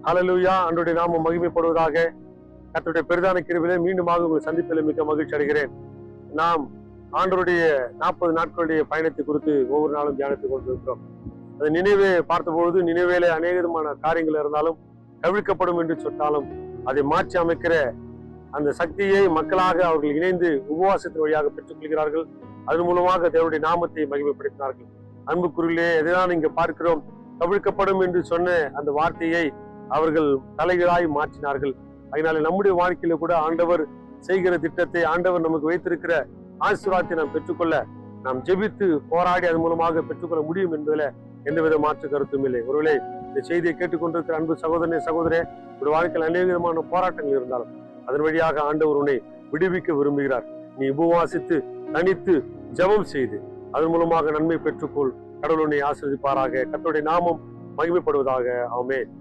ஹல்லேலூயா. ஆண்டவருடைய நாமம் மகிமைப்படுவதாக. கர்த்தருடைய பெரிதான கிருபையிலே மீண்டுமாக உங்களை சந்திப்பதில் மிக்க மகிழ்ச்சி அடைகிறேன். நாம் ஆண்டவருடைய 40 நாட்களுடைய பயணத்தை குறித்து ஒவ்வொரு நாளும் தியானித்துக் கொண்டிருக்கிறோம். அது நினைவே பார்த்தபொழுது நினைவேலே அநேக விதமான காரியங்கள் இருந்தாலும் கவிழ்க்கப்படும் என்று சொன்னாலும் அதை மாற்றி அமைக்கிற அந்த சக்தியை மக்களாக அவர்கள் இணைந்து உபவாசத்தின் வழியாக பெற்றுக் கொள்கிறார்கள். அதன் மூலமாக தேவனுடைய நாமத்தை மகிமைப்படுத்தினார்கள். அன்புக்குறியிலே எதைதான் இங்க பார்க்கிறோம், கவிழ்க்கப்படும் என்று சொன்ன அந்த வார்த்தையை அவர்கள் தலைகளாய் மாற்றினார்கள். அதனால நம்முடைய வாழ்க்கையில கூட ஆண்டவர் செய்கிற திட்டத்தை, ஆண்டவர் நமக்கு வைத்திருக்கிற ஆசீர்வாதத்தை நாம் பெற்றுக்கொள்ள நாம் ஜெபித்து போராடி அதன் மூலமாக பெற்றுக்கொள்ள முடியும் என்பதில் எந்தவித மாற்று கருத்தும் இல்லை. ஒருவேளை இந்த செய்தியை கேட்டுக்கொண்டிருக்கிற அன்பு சகோதரனே, சகோதரே, ஒரு வாழ்க்கையில் அநேக விதமான போராட்டங்கள் இருந்தாலும் அதன் வழியாக ஆண்டவர் உன்னை விடுவிக்க விரும்புகிறார். நீ உபவாசித்து தனித்து ஜெபம் செய்து அதன் மூலமாக நன்மை பெற்றுக்கொள். கடவுள் உன்னை ஆசீர்வதிப்பாராக. கர்த்தருடைய நாமம் மகிமைப்படுவதாக. ஆமென்.